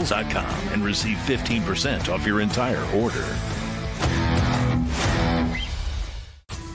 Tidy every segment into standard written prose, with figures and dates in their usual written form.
RavApparels.com and receive 15% off your entire order.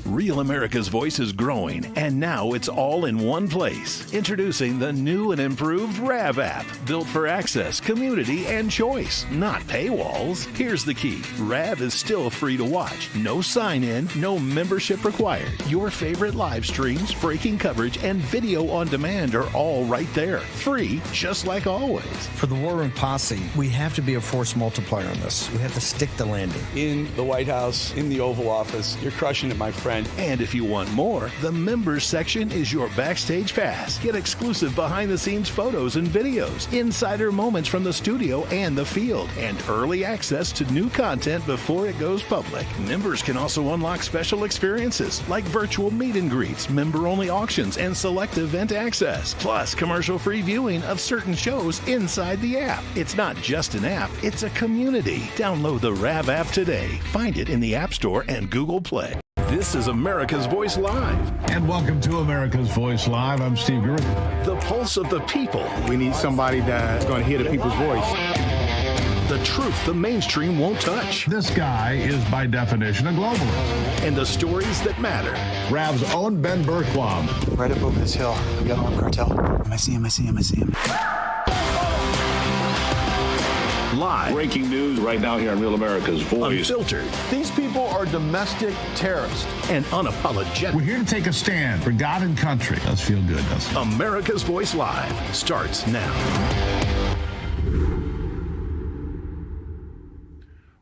Real America's Voice is growing, and now it's all in one place. Introducing the new and improved Rav app, built for access, community, and choice, not paywalls. Here's the key. Rav is still free to watch. No sign-in, no membership required. Your favorite live streams, breaking coverage, and video on demand are all right there. Free, just like always. For the War Room Posse, we have to be a force multiplier on this. We have to stick the landing. In the White House, in the Oval Office, you're crushing it, my friend. And if you want more, the members section is your backstage pass. Get exclusive behind-the-scenes photos and videos, insider moments from the studio and the field, and early access to new content before it goes public. Members can also unlock special experiences like virtual meet and greets, member-only auctions, and select event access, plus commercial-free viewing of certain shows inside the app. It's not just an app, it's a community. Download the Rav app today. Find it in the App Store and Google Play. This is America's Voice Live. And welcome to America's Voice Live. I'm Steve Gruber. The pulse of the people. We need somebody that's going to hear the people's voice. The truth the mainstream won't touch. This guy is, by definition, a globalist. And the stories that matter. Rav's own Ben Berquam. Right up over this hill, we got an armed cartel. I see him. Live. Breaking news right now here on Real America's Voice. Unfiltered. These people are domestic terrorists. And unapologetic. We're here to take a stand for God and country. Does feel good, doesn't it? America's Voice Live starts now.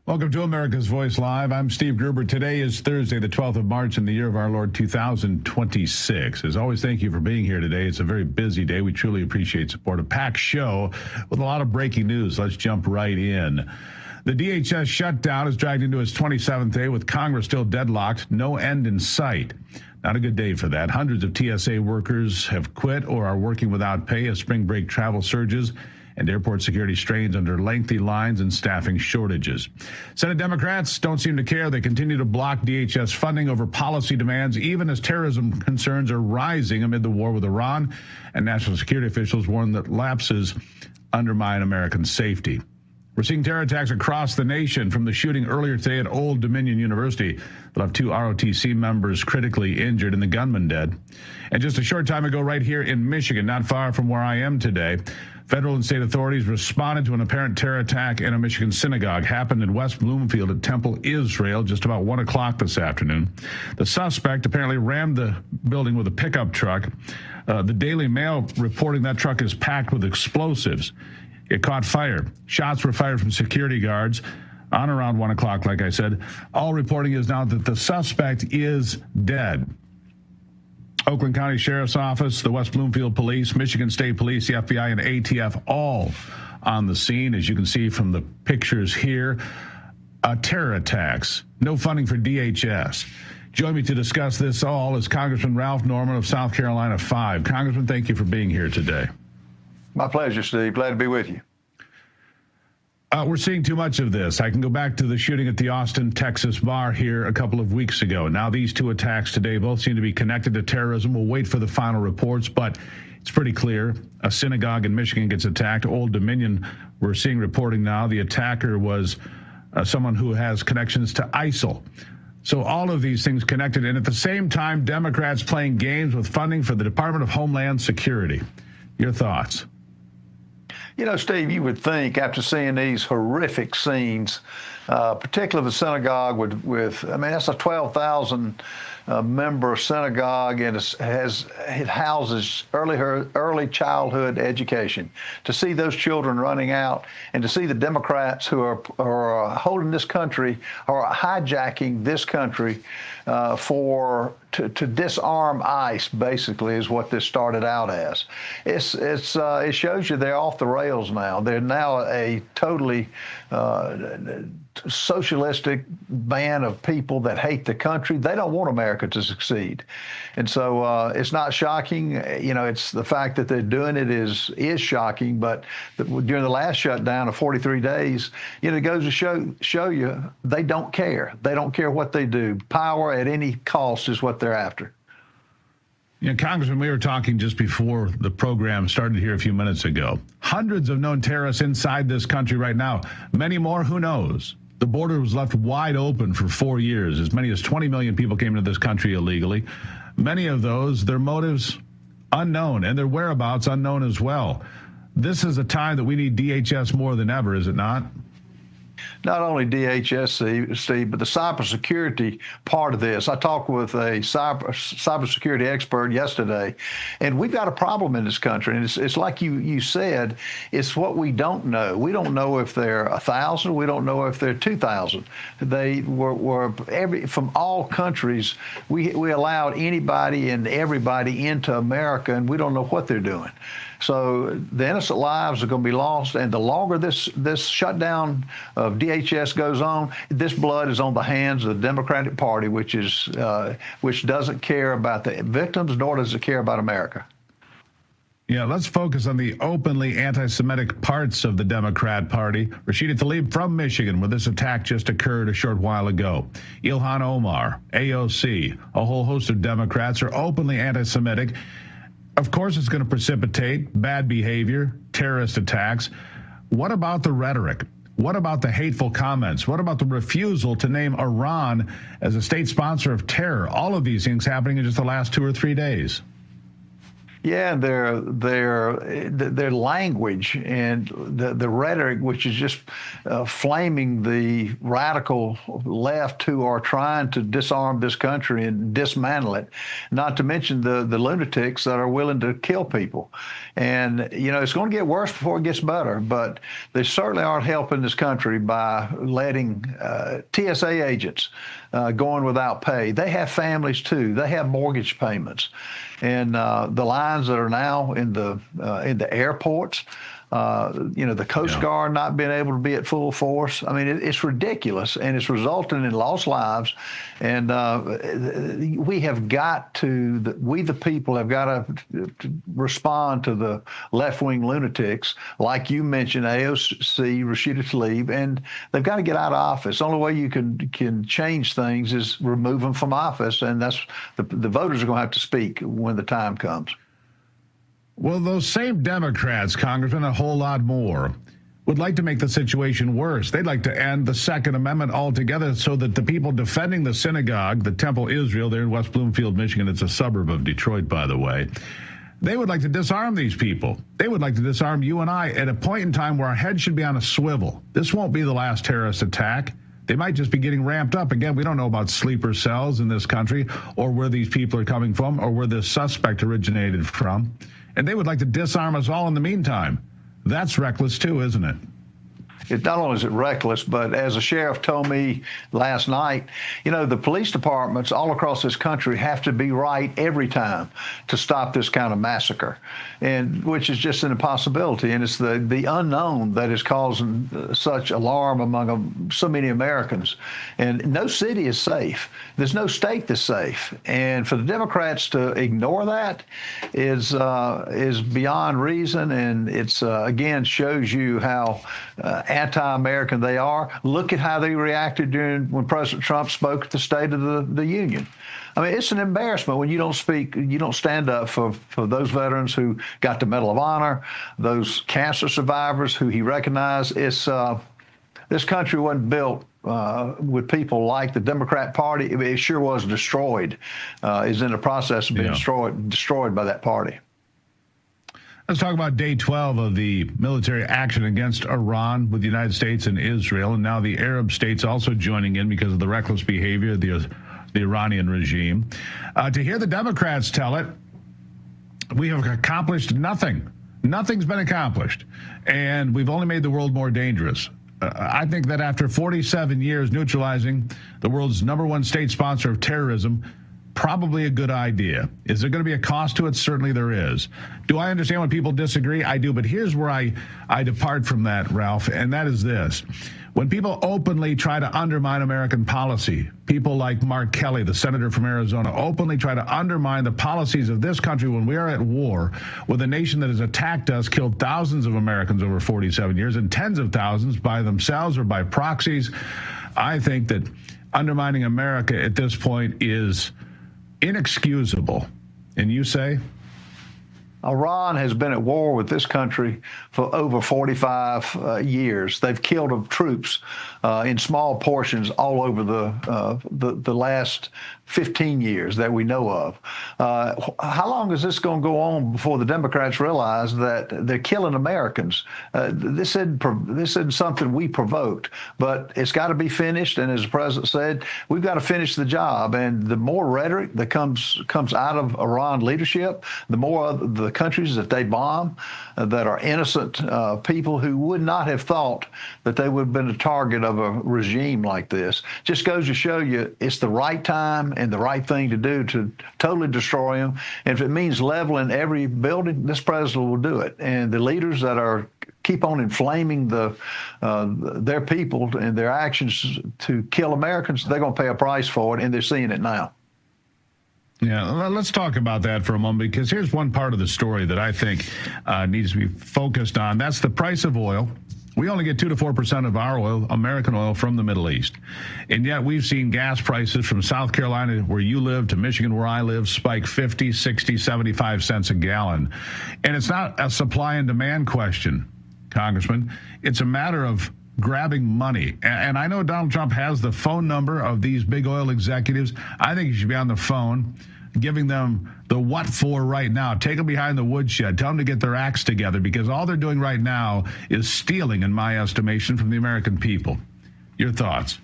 Welcome to America's Voice Live. I'm Steve Gruber. Today is Thursday, the 12th of March in the year of our Lord 2026. As always, thank you for being here today. It's a very busy day. We truly appreciate support. A packed show with a lot of breaking news. Let's jump right in. The DHS shutdown is dragged into its 27th day with Congress still deadlocked. No end in sight. Not a good day for that. Hundreds of TSA workers have quit or are working without pay as spring break travel surges and airport security strains under lengthy lines and staffing shortages. Senate Democrats don't seem to care. They continue to block DHS funding over policy demands, even as terrorism concerns are rising amid the war with Iran, and national security officials warn that lapses undermine American safety. We're seeing terror attacks across the nation, from the shooting earlier today at Old Dominion University that left 2 ROTC members critically injured and the gunman dead. And just a short time ago, right here in Michigan, not far from where I am today, federal and state authorities responded to an apparent terror attack in a Michigan synagogue. Happened in West Bloomfield at Temple, Israel, just about 1 o'clock this afternoon. The suspect apparently rammed the building with a pickup truck. The Daily Mail reporting that truck is packed with explosives. It caught fire. Shots were fired from security guards on around 1 o'clock, like I said. All reporting is now that the suspect is dead. Oakland County Sheriff's Office, the West Bloomfield Police, Michigan State Police, the FBI, and ATF all on the scene, as you can see from the pictures here. Terror attacks. No funding for DHS. Join me to discuss this all is Congressman Ralph Norman of South Carolina 5. Congressman, thank you for being here today. My pleasure, Steve. Glad to be with you. We're seeing too much of this. I can go back to the shooting at the Austin, Texas bar here a couple of weeks ago. Now these two attacks today both seem to be connected to terrorism. We'll wait for the final reports, but it's pretty clear. A synagogue in Michigan gets attacked. Old Dominion, we're seeing reporting now, the attacker was someone who has connections to ISIL. So all of these things connected, and at the same time, Democrats playing games with funding for the Department of Homeland Security. Your thoughts? You know, Steve, you would think after seeing these horrific scenes, particularly the synagogue that's a 12,000 member synagogue, and it houses early childhood education. To see those children running out, and to see the Democrats who are holding this country, or hijacking this country to disarm ICE, basically, is what this started out as. It shows you they're off the rails now. They're now a totally socialistic band of people that hate the country. They don't want America to succeed. And so it's not shocking. You know, it's the fact that they're doing it is shocking. But during the last shutdown of 43 days, you know, it goes to show you they don't care. They don't care what they do. Power at any cost is what they're after. You know, Congressman, we were talking just before the program started here a few minutes ago. Hundreds of known terrorists inside this country right now. Many more, who knows? The border was left wide open for 4 years. As many as 20 million people came into this country illegally. Many of those, their motives unknown, and their whereabouts unknown as well. This is a time that we need DHS more than ever, is it not? Not only DHS, Steve, but the cybersecurity part of this. I talked with a cybersecurity expert yesterday, and we've got a problem in this country. And it's like you said, it's what we don't know. We don't know if they're 1,000. We don't know if they're 2,000. They were from all countries. We allowed anybody and everybody into America, and we don't know what they're doing. So the innocent lives are going to be lost, and the longer this shutdown of DHS goes on, this blood is on the hands of the Democratic Party, which doesn't care about the victims, nor does it care about America. Yeah, let's focus on the openly anti-Semitic parts of the Democrat Party. Rashida Tlaib from Michigan, where this attack just occurred a short while ago. Ilhan Omar, AOC, a whole host of Democrats are openly anti-Semitic. Of course, it's going to precipitate bad behavior, terrorist attacks. What about the rhetoric? What about the hateful comments? What about the refusal to name Iran as a state sponsor of terror? All of these things happening in just the last 2 or 3 days. Yeah, their language and the rhetoric, which is just flaming the radical left who are trying to disarm this country and dismantle it, not to mention the lunatics that are willing to kill people. And, you know, it's going to get worse before it gets better, but they certainly aren't helping this country by letting TSA agents going without pay. They have families, too. They have mortgage payments. And the lines that are now in the airports, the Coast Guard not being able to be at full force. I mean, it's ridiculous, and it's resulting in lost lives. And we have got to, we the people have got to respond to the left-wing lunatics, like you mentioned, AOC, Rashida Tlaib, and they've got to get out of office. The only way you can change things is remove them from office, and that's the voters are going to have to speak when the time comes. Well, those same Democrats, Congressman, a whole lot more, would like to make the situation worse. They'd like to end the Second Amendment altogether so that the people defending the synagogue, the Temple Israel, there in West Bloomfield, Michigan, it's a suburb of Detroit, by the way, they would like to disarm these people. They would like to disarm you and I at a point in time where our heads should be on a swivel. This won't be the last terrorist attack. They might just be getting ramped up. Again, we don't know about sleeper cells in this country or where these people are coming from or where this suspect originated from. And they would like to disarm us all in the meantime. That's reckless, too, isn't it? It not only is it reckless, but as a sheriff told me last night, you know, the police departments all across this country have to be right every time to stop this kind of massacre, and which is just an impossibility. And it's the unknown that is causing such alarm among so many Americans. And no city is safe. There's no state that's safe. And for the Democrats to ignore that is beyond reason. And it's again shows you how anti-American they are. Look at how they reacted when President Trump spoke at the State of the Union. I mean, it's an embarrassment when you don't speak, you don't stand up for those veterans who got the Medal of Honor, those cancer survivors who he recognized. It's this country wasn't built with people like the Democrat Party. It sure was destroyed. Is in the process of being destroyed by that party. Let's talk about day 12 of the military action against Iran with the United States and Israel, and now the Arab states also joining in because of the reckless behavior of the Iranian regime. To hear the Democrats tell it, we have accomplished nothing. Nothing's been accomplished, and we've only made the world more dangerous. I think that after 47 years neutralizing the world's #1 state sponsor of terrorism, probably a good idea. Is there going to be a cost to it? Certainly there is. Do I understand when people disagree? I do, but here's where I depart from that, Ralph, and that is this. When people openly try to undermine American policy, people like Mark Kelly, the senator from Arizona, openly try to undermine the policies of this country when we are at war with a nation that has attacked us, killed thousands of Americans over 47 years, and tens of thousands by themselves or by proxies. I think that undermining America at this point is inexcusable. And you say? Iran has been at war with this country for over 45 years. They've killed troops in small portions all over the last 15 years that we know of. How long is this going to go on before the Democrats realize that they're killing Americans? This isn't something we provoked, but it's got to be finished. And as the president said, we've got to finish the job. And the more rhetoric that comes out of Iran leadership, the more the countries that they bomb that are innocent people who would not have thought that they would have been a target of a regime like this. Just goes to show you it's the right time and the right thing to do to totally destroy them. And if it means leveling every building, this president will do it. And the leaders that keep on inflaming their people and their actions to kill Americans, they're going to pay a price for it, and they're seeing it now. Yeah, let's talk about that for a moment, because here's one part of the story that I think needs to be focused on. That's the price of oil. We only get 2 to 4% of our oil, American oil, from the Middle East. And yet we've seen gas prices from South Carolina, where you live, to Michigan, where I live, spike 50, 60, 75 cents a gallon. And it's not a supply and demand question, Congressman. It's a matter of grabbing money. And I know Donald Trump has the phone number of these big oil executives. I think he should be on the phone, giving them the what for right now. Take them behind the woodshed. Tell them to get their acts together, because all they're doing right now is stealing, in my estimation, from the American people. Your thoughts?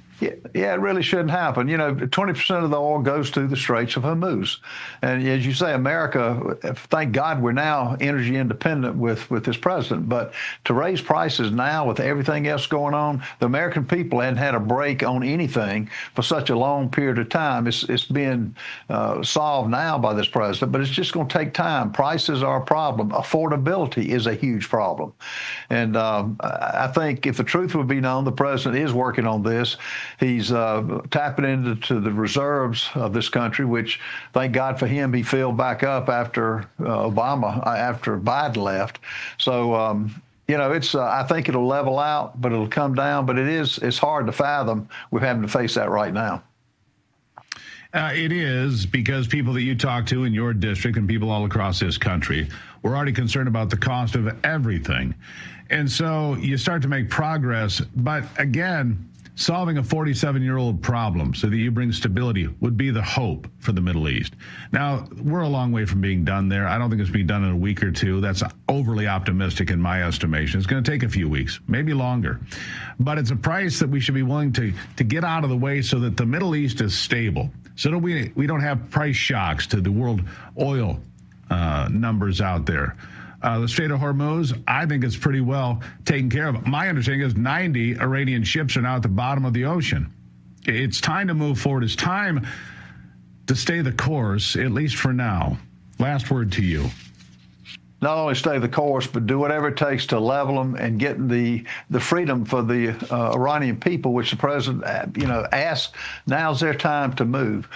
Yeah, it really shouldn't happen. 20% of the oil goes to the Straits of Hormuz. And as you say, America, thank God we're now energy independent with this president. But to raise prices now with everything else going on, the American people hadn't had a break on anything for such a long period of time. It's being solved now by this president, but it's just going to take time. Prices are a problem. Affordability is a huge problem. And I think if the truth would be known, the president is working on this. He's tapping into the reserves of this country, which, thank God for him, he filled back up after after Biden left. So, I think it'll level out, but it'll come down. But it's hard to fathom we're having to face that right now. It is, because people that you talk to in your district and people all across this country were already concerned about the cost of everything. And so you start to make progress. But again, solving a 47-year-old problem so that you bring stability would be the hope for the Middle East. Now, we're a long way from being done there. I don't think it's being done in a week or two. That's overly optimistic in my estimation. It's going to take a few weeks, maybe longer. But it's a price that we should be willing to get out of the way so that the Middle East is stable, so that we don't have price shocks to the world oil numbers out there. The Strait of Hormuz, I think it's pretty well taken care of. My understanding is 90 Iranian ships are now at the bottom of the ocean. It's time to move forward. It's time to stay the course, at least for now. Last word to you. Not only stay the course, but do whatever it takes to level them and get the freedom for the Iranian people, which the president, asked. Now's their time to move.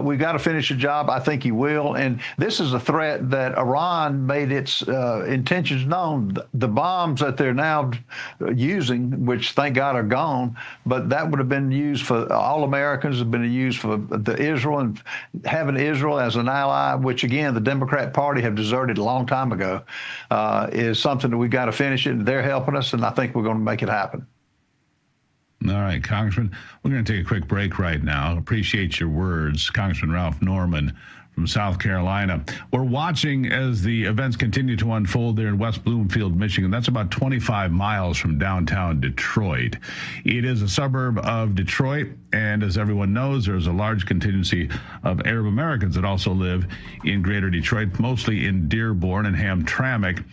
We've got to finish the job. I think he will. And this is a threat that Iran made its intentions known. The bombs that they're now using, which thank God are gone, but that would have been used for all Americans, have been used for the Israel, and having Israel as an ally, which again, the Democrat Party have deserted a long time ago, is something that we've got to finish it. They're helping us, and I think we're going to make it happen. All right, Congressman, we're going to take a quick break right now. Appreciate your words, Congressman Ralph Norman from South Carolina. We're watching as the events continue to unfold there in West Bloomfield, Michigan. That's about 25 miles from downtown Detroit. It is a suburb of Detroit, and as everyone knows, there's a large contingency of Arab Americans that also live in greater Detroit, mostly in Dearborn and Hamtramck.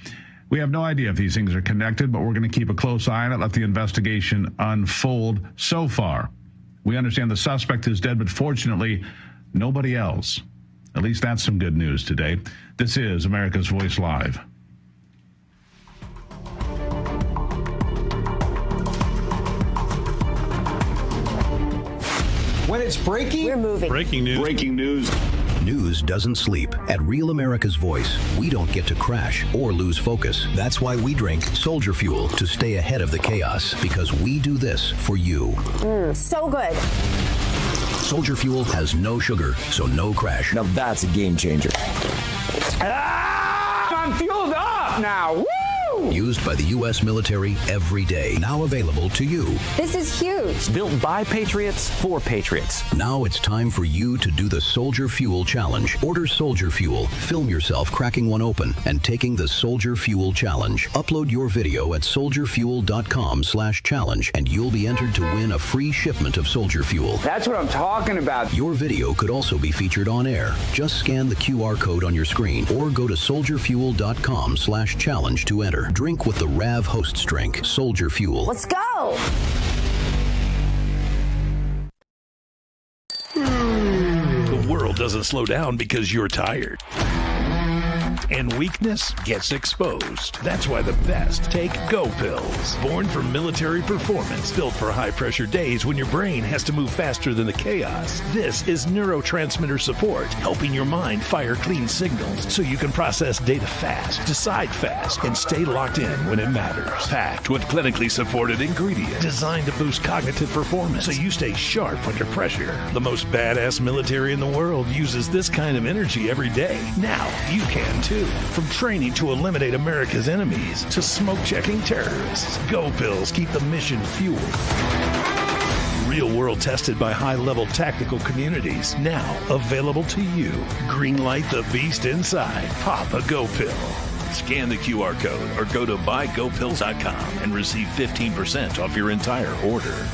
We have no idea if these things are connected, but we're going to keep a close eye on it, let the investigation unfold. So far, we understand the suspect is dead, but fortunately, nobody else. At least that's some good news today. This is America's Voice Live. When it's breaking, we're moving. Breaking news. Breaking news. News doesn't sleep. At Real America's Voice, we don't get to crash or lose focus. That's why we drink Soldier Fuel to stay ahead of the chaos, because we do this for you. So good. Soldier Fuel has no sugar, so no crash. Now that's a game changer. I'm fueled up now. Woo! Used by the U.S. military every day. Now available to you. This is huge. Built by Patriots for Patriots. Now it's time for you to do the Soldier Fuel Challenge. Order Soldier Fuel, film yourself cracking one open, and taking the Soldier Fuel Challenge. Upload your video at soldierfuel.com/challenge, and you'll be entered to win a free shipment of Soldier Fuel. That's what I'm talking about. Your video could also be featured on air. Just scan the QR code on your screen or go to soldierfuel.com/challenge to enter. Drink with the RAV Hosts drink, Soldier Fuel. Let's go! The world doesn't slow down because you're tired. And weakness gets exposed. That's why the best take Go Pills. Born for military performance, built for high-pressure days when your brain has to move faster than the chaos. This is neurotransmitter support, helping your mind fire clean signals so you can process data fast, decide fast, and stay locked in when it matters. Packed with clinically supported ingredients designed to boost cognitive performance so you stay sharp under pressure. The most badass military in the world uses this kind of energy every day. Now you can too. From training to eliminate America's enemies to smoke-checking terrorists, Go Pills keep the mission fueled. Real world tested by high-level tactical communities. Now available to you. Greenlight the beast inside. Pop a Go Pill. Scan the QR code or go to buygopills.com and receive 15% off your entire order.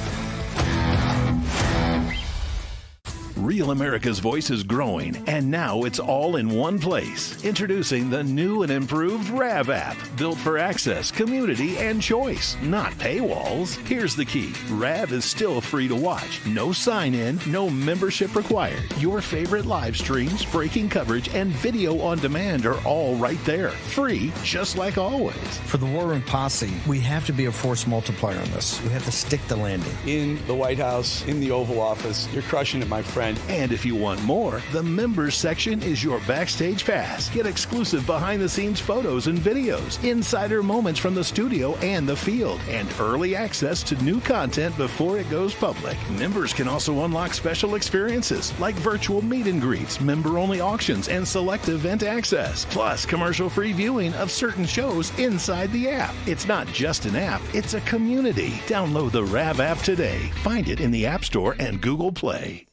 Real America's Voice is growing, and now it's all in one place. Introducing the new and improved RAV app, built for access, community, and choice, not paywalls. Here's the key. RAV is still free to watch. No sign-in, no membership required. Your favorite live streams, breaking coverage, and video on demand are all right there. Free, just like always. For the War Room Posse, we have to be a force multiplier on this. We have to stick the landing. In the White House, in the Oval Office, you're crushing it, my friend. And if you want more, the members section is your backstage pass. Get exclusive behind-the-scenes photos and videos, insider moments from the studio and the field, and early access to new content before it goes public. Members can also unlock special experiences like virtual meet and greets, member-only auctions, and select event access, plus commercial-free viewing of certain shows inside the app. It's not just an app, it's a community. Download the RAV app today. Find it in the App Store and Google Play.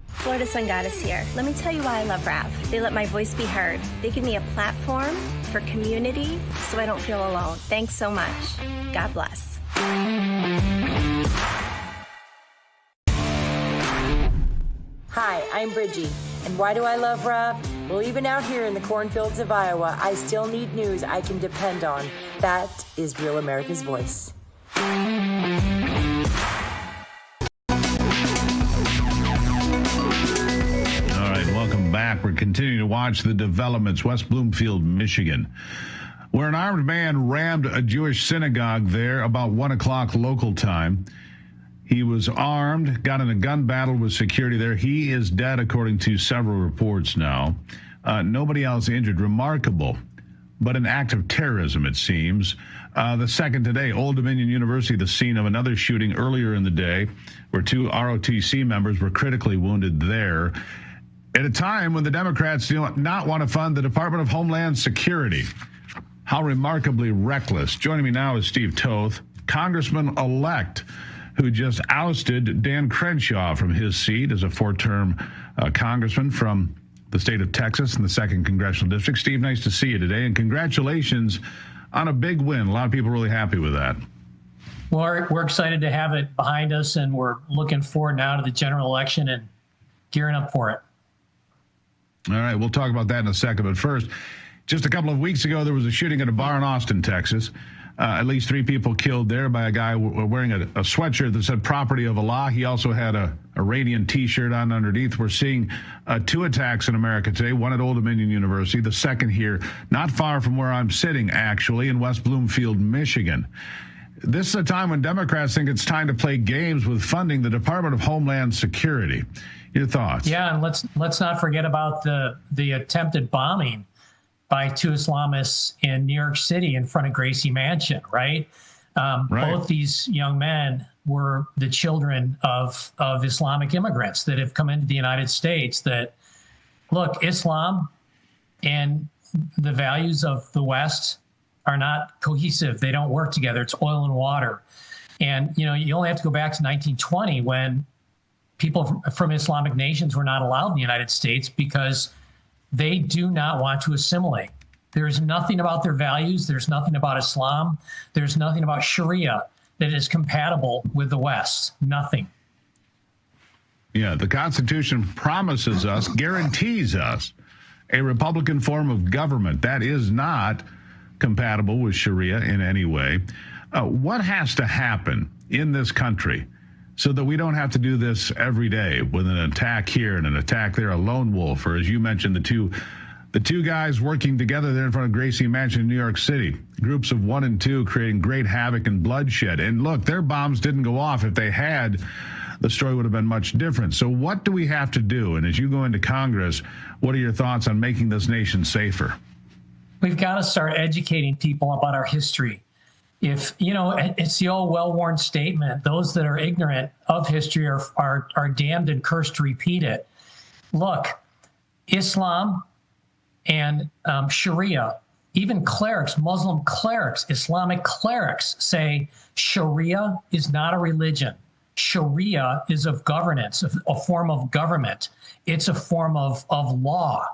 Florida Sun Goddess here. Let me tell you why I love RAV. They let my voice be heard. They give me a platform for community so I don't feel alone. Thanks so much. God bless. Hi, I'm Bridgie. And why do I love RAV? Well, even out here in the cornfields of Iowa, I still need news I can depend on. That is Real America's Voice. Welcome back. We're continuing to watch the developments. West Bloomfield, Michigan, where an armed man rammed a Jewish synagogue there about 1 o'clock local time. He was armed, got in a gun battle with security there. He is dead, according to several reports now. Nobody else injured. Remarkable, but an act of terrorism, it seems. The second today, Old Dominion University, the scene of another shooting earlier in the day, where 2 ROTC members were critically wounded there. At a time when the Democrats do not want to fund the Department of Homeland Security. How remarkably reckless. Joining me now is Steve Toth, Congressman-elect, who just ousted Dan Crenshaw from his seat as a 4-term congressman from the state of Texas in the 2nd Congressional District. Steve, nice to see you today, and congratulations on a big win. A lot of people really happy with that. Well, we're excited to have it behind us, and we're looking forward now to the general election and gearing up for it. All right, we'll talk about that in a second. But first, just a couple of weeks ago, there was a shooting at a bar in Austin, Texas. At least 3 people killed there by a guy wearing a sweatshirt that said "Property of Allah." He also had a Iranian T-shirt on underneath. We're seeing 2 attacks in America today, one at Old Dominion University, the second here, not far from where I'm sitting, actually, in West Bloomfield, Michigan. This is a time when Democrats think it's time to play games with funding the Department of Homeland Security. Your thoughts? Yeah, and let's not forget about the attempted bombing by 2 Islamists in New York City in front of Gracie Mansion, right? Both these young men were the children of Islamic immigrants that have come into the United States. That, look, Islam and the values of the West are not cohesive. They don't work together. It's oil and water. And, you only have to go back to 1920 when people from Islamic nations were not allowed in the United States because they do not want to assimilate. There's nothing about their values. There's nothing about Islam. There's nothing about Sharia that is compatible with the West. Nothing. Yeah, the Constitution promises us, guarantees us a Republican form of government. That is not compatible with Sharia in any way. What has to happen in this country so that we don't have to do this every day with an attack here and an attack there, a lone wolf, or as you mentioned, the two guys working together there in front of Gracie Mansion in New York City, groups of 1 and 2 creating great havoc and bloodshed. And look, their bombs didn't go off. If they had, the story would have been much different. So what do we have to do? And as you go into Congress, what are your thoughts on making this nation safer? We've got to start educating people about our history. If, it's the old well-worn statement, those that are ignorant of history are damned and cursed to repeat it. Look, Islam and Sharia, even clerics, Muslim clerics, Islamic clerics say Sharia is not a religion. Sharia is of governance, a form of government. It's a form of law,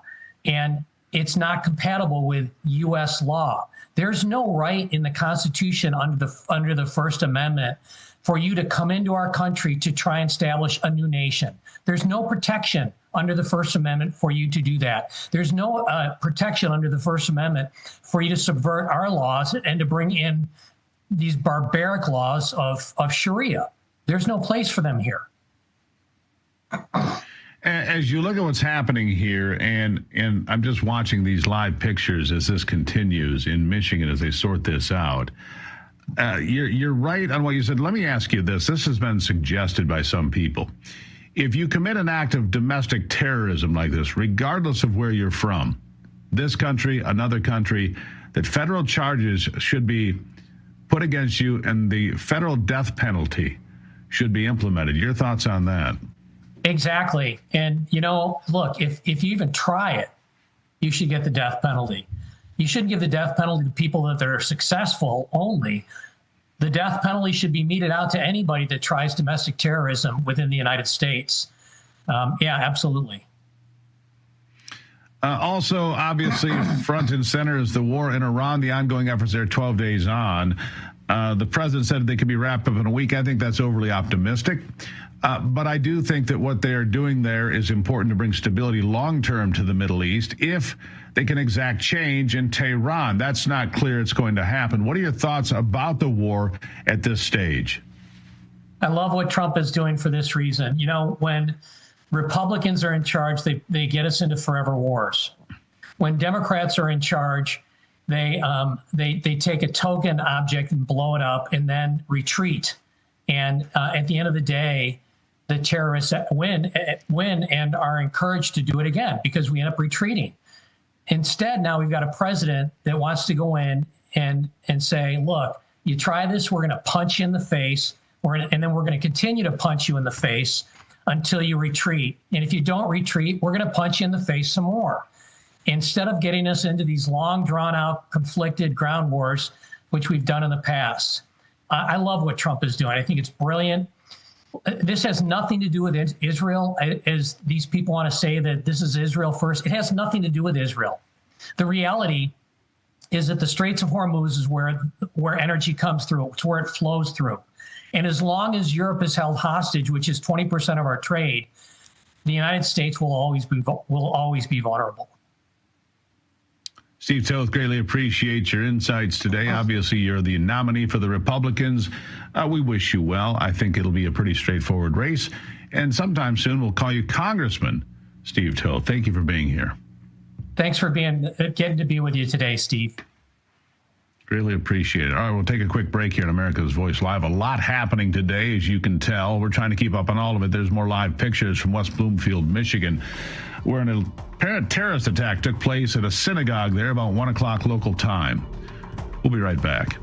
and it's not compatible with U.S. law. There's no right in the Constitution under the First Amendment for you to come into our country to try and establish a new nation. There's no protection under the First Amendment for you to do that. There's no protection under the First Amendment for you to subvert our laws and to bring in these barbaric laws of Sharia. There's no place for them here. As you look at what's happening here, and I'm just watching these live pictures as this continues in Michigan as they sort this out, you're right on what you said. Let me ask you this. This has been suggested by some people. If you commit an act of domestic terrorism like this, regardless of where you're from, this country, another country, that federal charges should be put against you and the federal death penalty should be implemented. Your thoughts on that? Exactly. And, look, if you even try it, you should get the death penalty. You shouldn't give the death penalty to people that are successful only. The death penalty should be meted out to anybody that tries domestic terrorism within the United States. Yeah, absolutely. Also, obviously, front and center is the war in Iran, the ongoing efforts there 12 days on. The president said they could be wrapped up in a week. I think that's overly optimistic. But I do think that what they're doing there is important to bring stability long-term to the Middle East if they can exact change in Tehran. That's not clear it's going to happen. What are your thoughts about the war at this stage? I love what Trump is doing for this reason. When Republicans are in charge, they get us into forever wars. When Democrats are in charge, they take a token object and blow it up and then retreat. And at the end of the day, the terrorists win and are encouraged to do it again because we end up retreating. Instead, now we've got a president that wants to go in and say, look, you try this, we're going to punch you in the face, and then we're going to continue to punch you in the face until you retreat. And if you don't retreat, we're going to punch you in the face some more. Instead of getting us into these long, drawn-out, conflicted ground wars, which we've done in the past. I love what Trump is doing. I think it's brilliant. This has nothing to do with Israel, as these people want to say that this is Israel first. It has nothing to do with Israel. The reality is that the Straits of Hormuz is where energy comes through. It's where it flows through. And as long as Europe is held hostage, which is 20% of our trade, the United States will always be vulnerable. Steve Toth, greatly appreciate your insights today. Obviously, you're the nominee for the Republicans. We wish you well. I think it'll be a pretty straightforward race. And sometime soon, we'll call you Congressman Steve Toth. Thank you for being here. Thanks for getting to be with you today, Steve. Really appreciate it. All right, we'll take a quick break here on America's Voice Live. A lot happening today, as you can tell. We're trying to keep up on all of it. There's more live pictures from West Bloomfield, Michigan, where an apparent terrorist attack took place at a synagogue there about 1 o'clock local time. We'll be right back.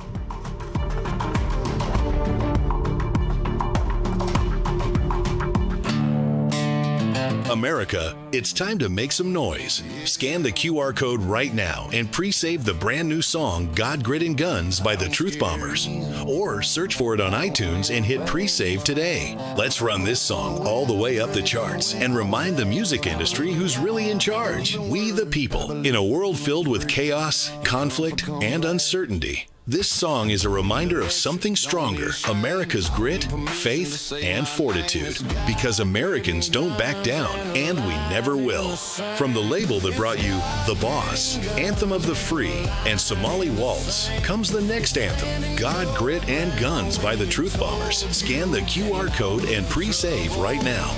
America, it's time to make some noise. Scan the QR code right now and pre-save the brand new song God, Grit, and Guns by the Truth Bombers. Or search for it on iTunes and hit pre-save today. Let's run this song all the way up the charts and remind the music industry who's really in charge. We the people. In a world filled with chaos, conflict, and uncertainty, this song is a reminder of something stronger, America's grit, faith, and fortitude. Because Americans don't back down, and we never will. From the label that brought you The Boss, Anthem of the Free, and Somali Waltz, comes the next anthem, God, Grit, and Guns by the Truth Bombers. Scan the QR code and pre-save right now.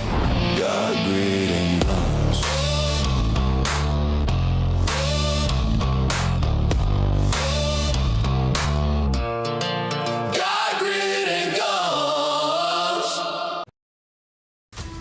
God, Grit, and Guns.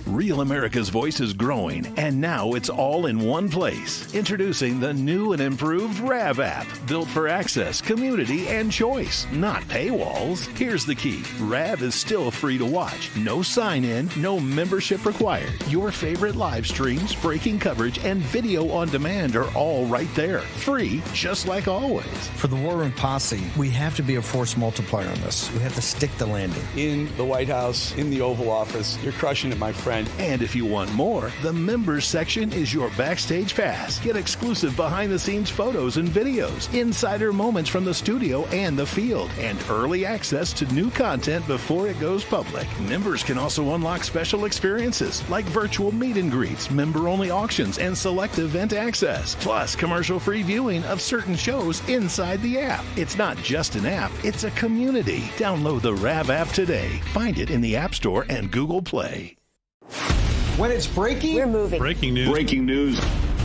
Real America's Voice is growing, and now it's all in one place. Introducing the new and improved RAV app, built for access, community, and choice, not paywalls. Here's the key. RAV is still free to watch. No sign-in, no membership required. Your favorite live streams, breaking coverage, and video on demand are all right there. Free, just like always. For the War Room Posse, we have to be a force multiplier on this. We have to stick the landing. In the White House, in the Oval Office, you're crushing it, my friend. And if you want more, the members section is your backstage pass. Get exclusive behind-the-scenes photos and videos, insider moments from the studio and the field, and early access to new content before it goes public. Members can also unlock special experiences like virtual meet and greets, member-only auctions, and select event access, plus commercial-free viewing of certain shows inside the app. It's not just an app, it's a community. Download the RAV app today. Find it in the App Store and Google Play. When it's breaking, we're moving. Breaking news. Breaking news.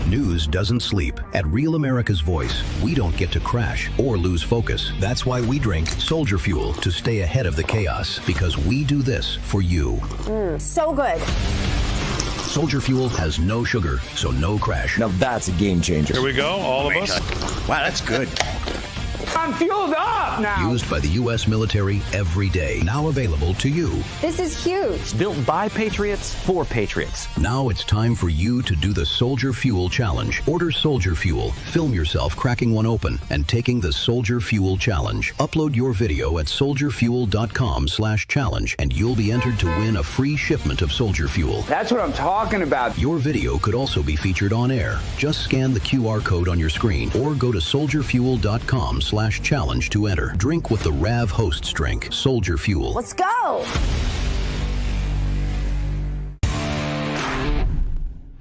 News doesn't sleep. At Real America's Voice, we don't get to crash or lose focus. That's why we drink Soldier Fuel to stay ahead of the chaos, because we do this for you. So good. Soldier Fuel has no sugar, so no crash. Now that's a game changer. Here we go, all of us. wow, that's good. I'm fueled up now. Used by the U.S. military every day. Now available to you. This is huge. Built by Patriots for Patriots. Now it's time for you to do the Soldier Fuel Challenge. Order Soldier Fuel, film yourself cracking one open, and taking the Soldier Fuel Challenge. Upload your video at soldierfuel.com/challenge, and you'll be entered to win a free shipment of Soldier Fuel. That's what I'm talking about. Your video could also be featured on air. Just scan the QR code on your screen or go to soldierfuel.com/challenge to enter. Drink with the RAV hosts drink. Soldier Fuel. Let's go.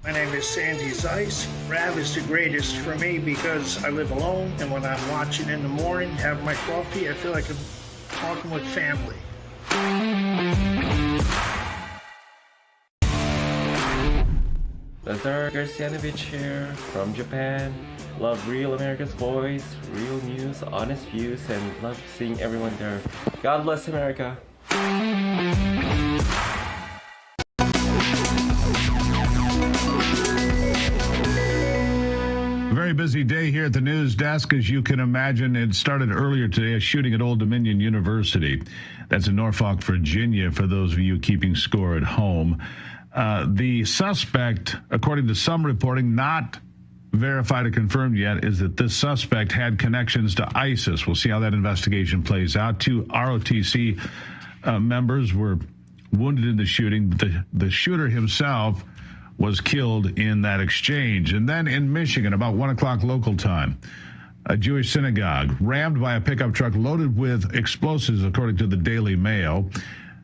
My name is Sandy Zeiss. RAV is the greatest for me because I live alone, and when I'm watching in the morning, have my coffee, I feel like I'm talking with family. Lazar Garcianovich here from Japan. Love Real America's Voice, real news, honest views, and love seeing everyone there. God bless America. A very busy day here at the news desk. As you can imagine, it started earlier today, a shooting at Old Dominion University. That's in Norfolk, Virginia, for those of you keeping score at home. The suspect, according to some reporting, not verified or confirmed yet, is that this suspect had connections to ISIS. We'll see how that investigation plays out. 2 ROTC members were wounded in the shooting. The shooter himself was killed in that exchange. And then in Michigan, about 1 o'clock local time, a Jewish synagogue rammed by a pickup truck loaded with explosives, according to the Daily Mail.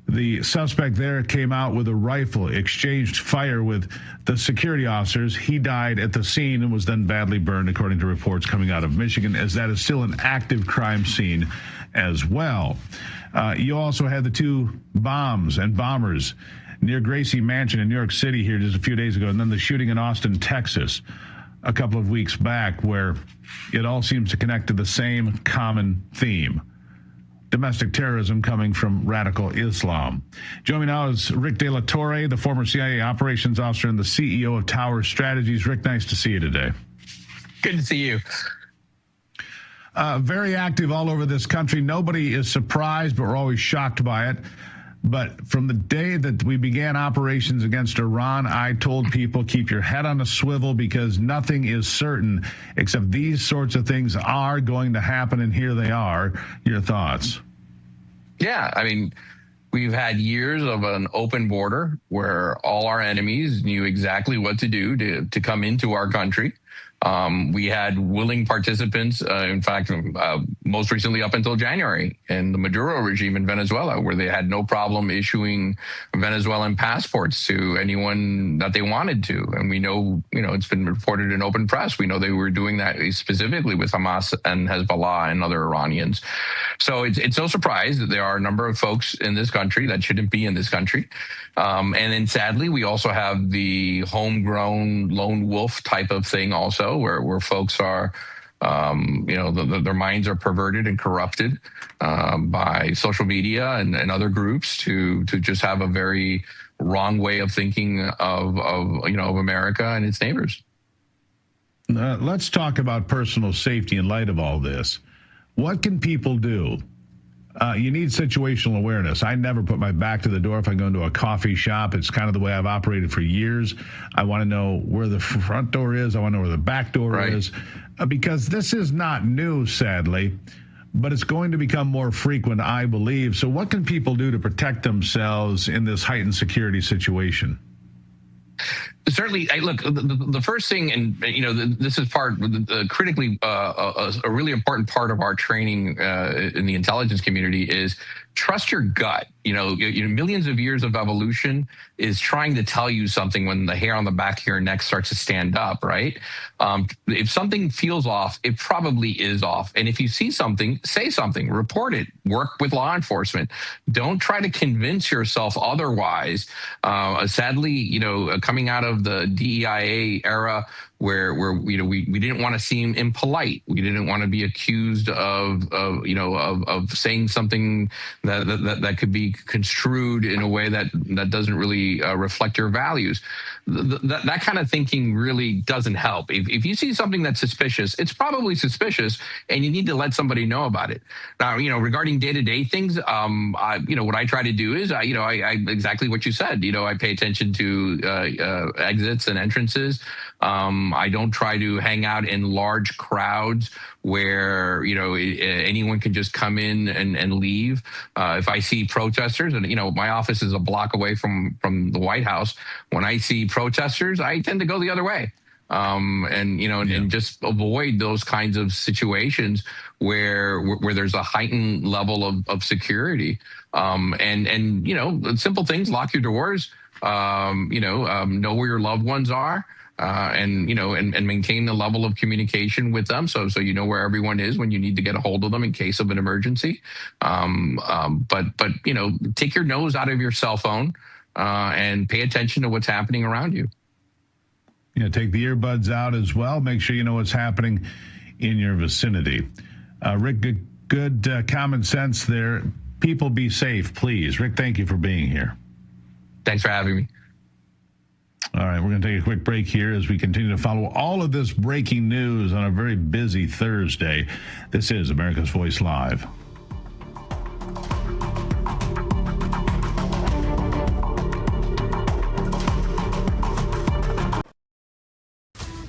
The suspect there came out with a rifle, exchanged fire with the security officers. He died at the scene and was then badly burned, according to reports coming out of Michigan, as that is still an active crime scene as well. You also had the 2 bombs and bombers near Gracie Mansion in New York City here just a few days ago, and then the shooting in Austin, Texas, a couple of weeks back, where it all seems to connect to the same common theme. Domestic terrorism coming from radical Islam. Joining me now is Rick De La Torre, the former CIA operations officer and the CEO of Tower Strategies. Rick, nice to see you today. Good to see you. Very active all over this country. Nobody is surprised, but we're always shocked by it. But from the day that we began operations against Iran, I told people, keep your head on a swivel because nothing is certain except these sorts of things are going to happen, and here they are. Your thoughts? Yeah, I mean, we've had years of an open border where all our enemies knew exactly what to do to come into our country. We had willing participants, in fact, most recently up until January, in the Maduro regime in Venezuela, where they had no problem issuing Venezuelan passports to anyone that they wanted to. And we know, it's been reported in open press. We know they were doing that specifically with Hamas and Hezbollah and other Iranians. So it's no surprise that there are a number of folks in this country that shouldn't be in this country. And then sadly, we also have the homegrown lone wolf type of thing also, where folks are, their minds are perverted and corrupted by social media and other groups to just have a very wrong way of thinking of America and its neighbors. Let's talk about personal safety in light of all this. What can people do? You need situational awareness. I never put my back to the door if I go into a coffee shop. It's kind of the way I've operated for years. I want to know where the front door is. I want to know where the back door is. Because this is not new, sadly, but it's going to become more frequent, I believe. So what can people do to protect themselves in this heightened security situation? Certainly, look, the first thing, and this is critically a really important part of our training in the intelligence community is trust your gut. Millions of years of evolution is trying to tell you something when the hair on the back of your neck starts to stand up, right? If something feels off, it probably is off. And if you see something, say something, report it, work with law enforcement. Don't try to convince yourself otherwise. Sadly, coming out of the DEIA era, where we didn't want to seem impolite. We didn't want to be accused of saying something that could be construed in a way that doesn't really reflect your values. That kind of thinking really doesn't help. If you see something that's suspicious, it's probably suspicious, and you need to let somebody know about it. Now, regarding day-to-day things, what I try to do is, I exactly what you said. I pay attention to exits and entrances. I don't try to hang out in large crowds where, anyone can just come in and leave. If I see protesters, and, my office is a block away from the White House. When I see protesters, I tend to go the other way. And just avoid those kinds of situations where there's a heightened level of security. Simple things, lock your doors, know where your loved ones are. And maintain the level of communication with them, so you know where everyone is when you need to get a hold of them in case of an emergency. But take your nose out of your cell phone and pay attention to what's happening around you. Take the earbuds out as well. Make sure you know what's happening in your vicinity. Rick, good common sense there. People be safe, please. Rick, thank you for being here. Thanks for having me. All right, we're going to take a quick break here as we continue to follow all of this breaking news on a very busy Thursday. This is America's Voice Live.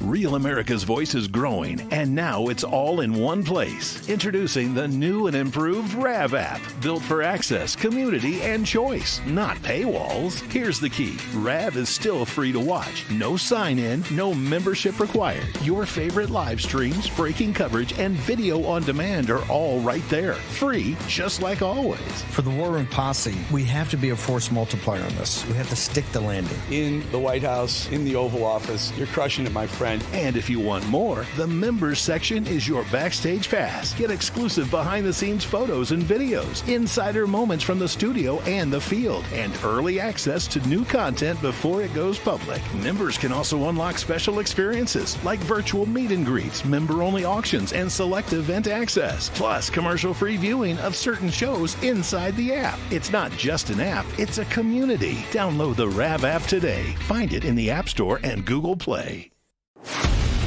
Real America's Voice is growing, and now it's all in one place. Introducing the new and improved RAV app, built for access, community, and choice, not paywalls. Here's the key. RAV is still free to watch. No sign-in, no membership required. Your favorite live streams, breaking coverage, and video on demand are all right there. Free, just like always. For the War Room Posse, we have to be a force multiplier on this. We have to stick the landing. In the White House, in the Oval Office, you're crushing it, my friend. And if you want more, the members section is your backstage pass. Get exclusive behind-the-scenes photos and videos, insider moments from the studio and the field, and early access to new content before it goes public. Members can also unlock special experiences like virtual meet and greets, member-only auctions, and select event access, plus commercial-free viewing of certain shows inside the app. It's not just an app, it's a community. Download the RAV app today. Find it in the App Store and Google Play.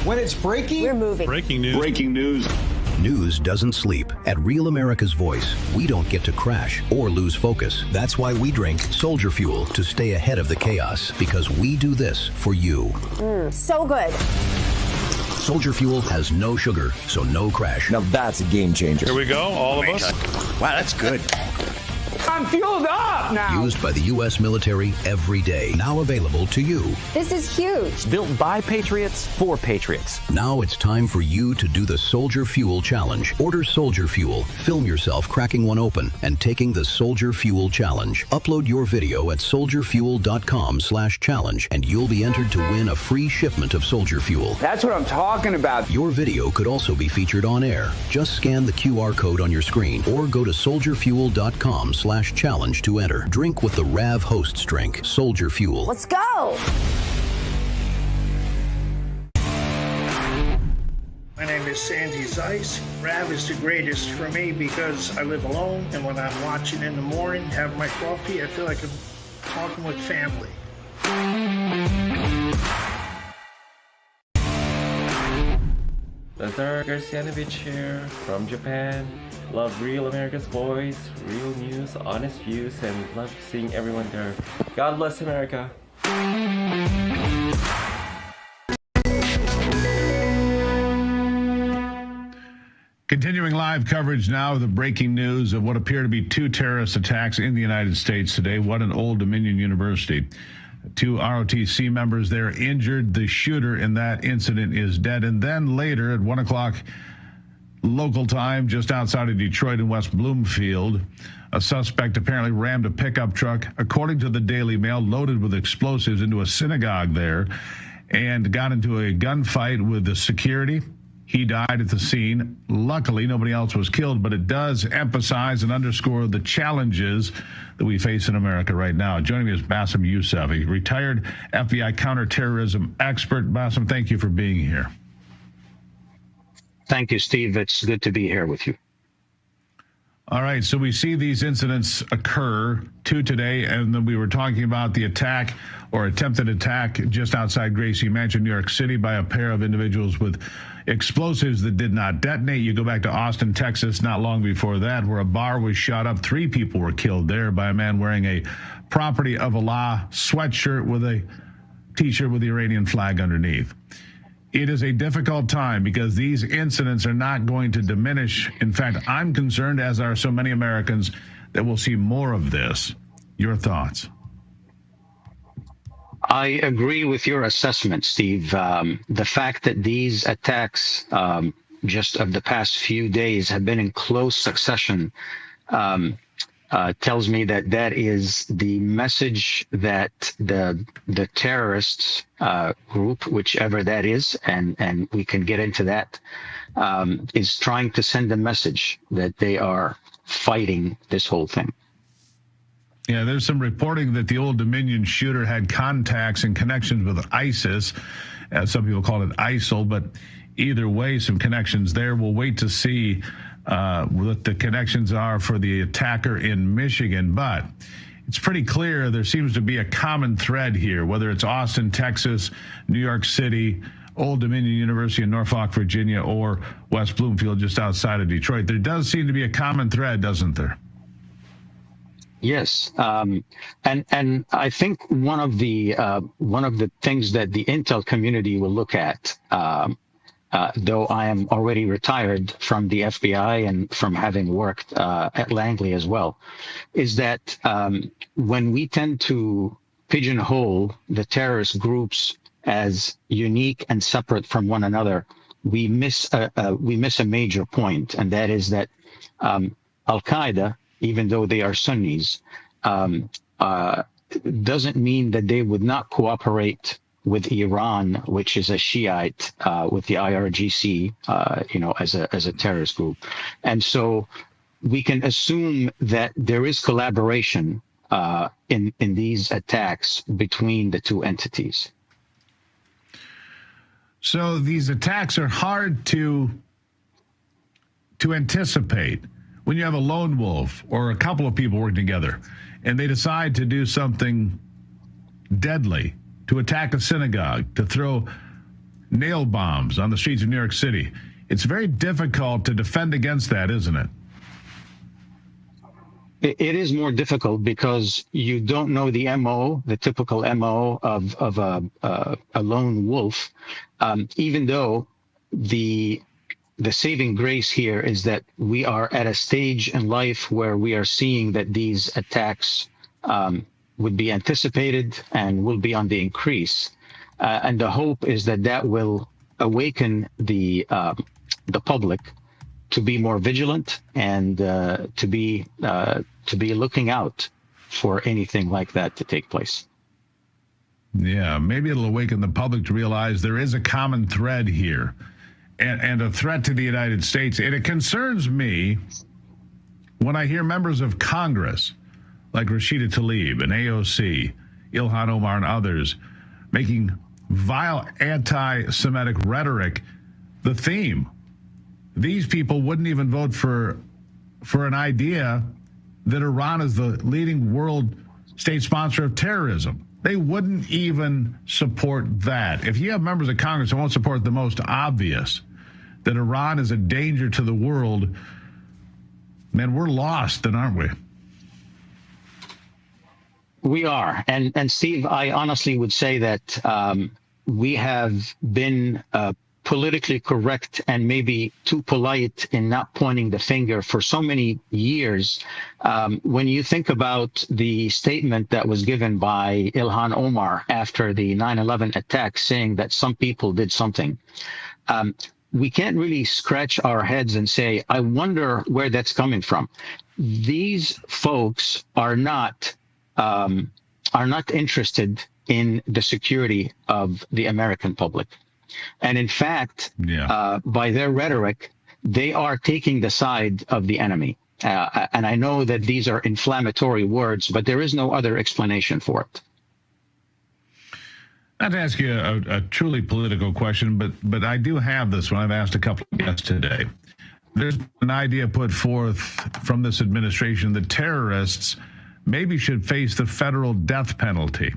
When it's breaking, we're moving. Breaking news. News doesn't sleep. At Real America's Voice, we don't get to crash or lose focus. That's why we drink Soldier Fuel to stay ahead of the chaos, because we do this for you. So good. Soldier Fuel has no sugar, so no crash. Now that's a game changer. Here we go, all of us. Wow, that's good. I'm fueled up now. Used by the U.S. military every day. Now available to you. This is huge. Built by patriots for patriots. Now it's time for you to do the Soldier Fuel Challenge. Order Soldier Fuel, film yourself cracking one open, and taking the Soldier Fuel Challenge. Upload your video at soldierfuel.com/challenge, and you'll be entered to win a free shipment of Soldier Fuel. That's what I'm talking about. Your video could also be featured on air. Just scan the QR code on your screen or go to soldierfuel.com/challenge to enter. Drink with the RAV hosts drink, Soldier Fuel. Let's go. My name is Sandy Zeiss. RAV is the greatest for me because I live alone, and when I'm watching in the morning, have my coffee, I feel like I'm talking with family. Lazar Garcianovich here from Japan. Love Real America's Voice, real news, honest views, and love seeing everyone there. God bless America. Continuing live coverage now of the breaking news of what appear to be two terrorist attacks in the United States today. One in Old Dominion University. Two ROTC members there injured. The shooter in that incident is dead. And then later at 1 o'clock local time, just outside of Detroit in West Bloomfield, a suspect apparently rammed a pickup truck, according to the Daily Mail, loaded with explosives into a synagogue there and got into a gunfight with the security. He died at the scene. Luckily, nobody else was killed, but it does emphasize and underscore the challenges that we face in America right now. Joining me is Bassem Youssef, a retired FBI counterterrorism expert. Bassem, thank you for being here. Thank you, Steve. It's good to be here with you. All right, so we see these incidents occur, two today, and then we were talking about the attack or attempted attack just outside Gracie Mansion, New York City, by a pair of individuals with explosives that did not detonate. You go back to Austin, Texas, not long before that, where a bar was shot up. 3 people were killed there by a man wearing a Property of Allah sweatshirt with a T-shirt with the Iranian flag underneath. It is a difficult time because these incidents are not going to diminish. In fact, I'm concerned, as are so many Americans, that we'll see more of this. Your thoughts? I agree with your assessment, Steve. The fact that these attacks just of the past few days have been in close succession tells me that that is the message that the terrorists group, whichever that is, and we can get into that, is trying to send a message that they are fighting this whole thing. Yeah, there's some reporting that the Old Dominion shooter had contacts and connections with ISIS. Some people call it ISIL, but either way, some connections there. We'll wait to see what the connections are for the attacker in Michigan. But it's pretty clear there seems to be a common thread here, whether it's Austin, Texas, New York City, Old Dominion University in Norfolk, Virginia, or West Bloomfield just outside of Detroit. There does seem to be a common thread, doesn't there? Yes, and I think one of the things that the intel community will look at, though I am already retired from the FBI and from having worked at Langley as well, is that when we tend to pigeonhole the terrorist groups as unique and separate from one another, we miss a major point, and that is that Al-Qaeda, even though they are Sunnis, doesn't mean that they would not cooperate with Iran, which is a Shiite, with the IRGC, as a terrorist group. And so we can assume that there is collaboration in these attacks between the two entities. So these attacks are hard to anticipate. When you have a lone wolf or a couple of people working together and they decide to do something deadly, to attack a synagogue, to throw nail bombs on the streets of New York City, It's very difficult to defend against that, isn't it? It is more difficult because you don't know the MO, the typical MO of a lone wolf, even though the saving grace here is that we are at a stage in life where we are seeing that these attacks would be anticipated and will be on the increase. And the hope is that that will awaken the public to be more vigilant and to be looking out for anything like that to take place. Yeah, maybe it'll awaken the public to realize there is a common thread here and a threat to the United States. And it concerns me when I hear members of Congress like Rashida Tlaib and AOC, Ilhan Omar and others making vile anti-Semitic rhetoric the theme. These people wouldn't even vote for an idea that Iran is the leading world state sponsor of terrorism. They wouldn't even support that. If you have members of Congress that won't support the most obvious, that Iran is a danger to the world, man, we're lost, then, aren't we? We are. And Steve, I honestly would say that we have been politically correct and maybe too polite in not pointing the finger for so many years. When you think about the statement that was given by Ilhan Omar after the 9/11 attack saying that some people did something, we can't really scratch our heads and say, I wonder where that's coming from. These folks are not interested in the security of the American public. And in fact, by their rhetoric, they are taking the side of the enemy. And I know that these are inflammatory words, but there is no other explanation for it. Not to ask you a truly political question, but I do have this one. I've asked a couple of guests today. There's an idea put forth from this administration that terrorists maybe should face the federal death penalty.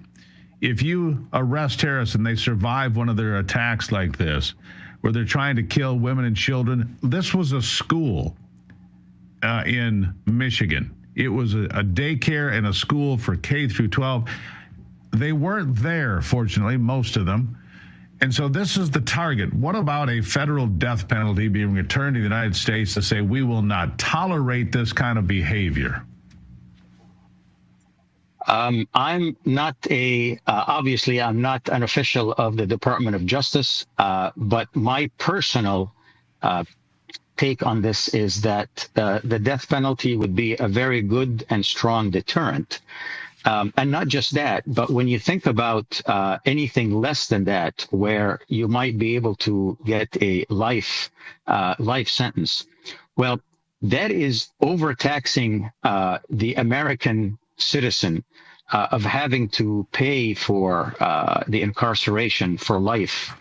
If you arrest terrorists and they survive one of their attacks like this, where they're trying to kill women and children, this was a school in Michigan. It was a daycare and a school for K through 12. They weren't there, fortunately, most of them. And so this is the target. What about a federal death penalty being returned to the United States to say we will not tolerate this kind of behavior? I'm not obviously I'm not an official of the Department of Justice, but my personal take on this is that the death penalty would be a very good and strong deterrent. And not just that, but when you think about anything less than that, where you might be able to get a life sentence, well, that is overtaxing the American citizen of having to pay for the incarceration for life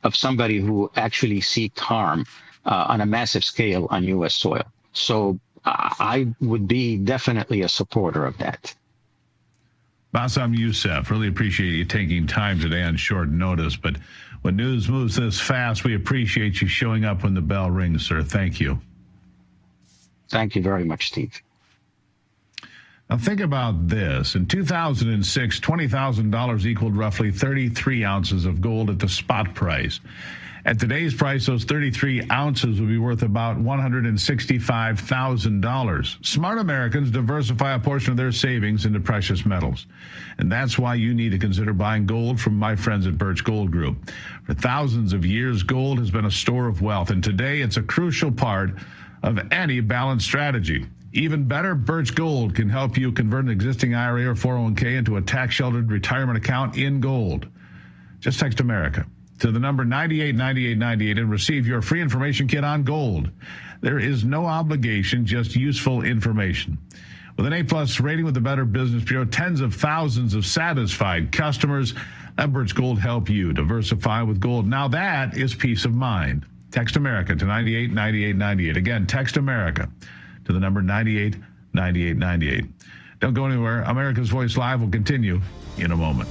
of somebody who actually seeked harm on a massive scale on U.S. soil. So I would be definitely a supporter of that. Bassam Youssef, really appreciate you taking time today on short notice. But when news moves this fast, we appreciate you showing up when the bell rings, sir. Thank you. Thank you very much, Steve. Now think about this. In 2006, $20,000 equaled roughly 33 ounces of gold at the spot price. At today's price, those 33 ounces would be worth about $165,000. Smart Americans diversify a portion of their savings into precious metals. And that's why you need to consider buying gold from my friends at Birch Gold Group. For thousands of years, gold has been a store of wealth, and today it's a crucial part of any balanced strategy. Even better, Birch Gold can help you convert an existing IRA or 401k into a tax-sheltered retirement account in gold. Just text America to the number 989898 and receive your free information kit on gold. There is no obligation, just useful information. With an A+ rating with the Better Business Bureau, tens of thousands of satisfied customers, let Birch Gold help you diversify with gold. Now that is peace of mind. Text America to 989898. Again, text America to the number 989898. Don't go anywhere. America's Voice Live will continue in a moment.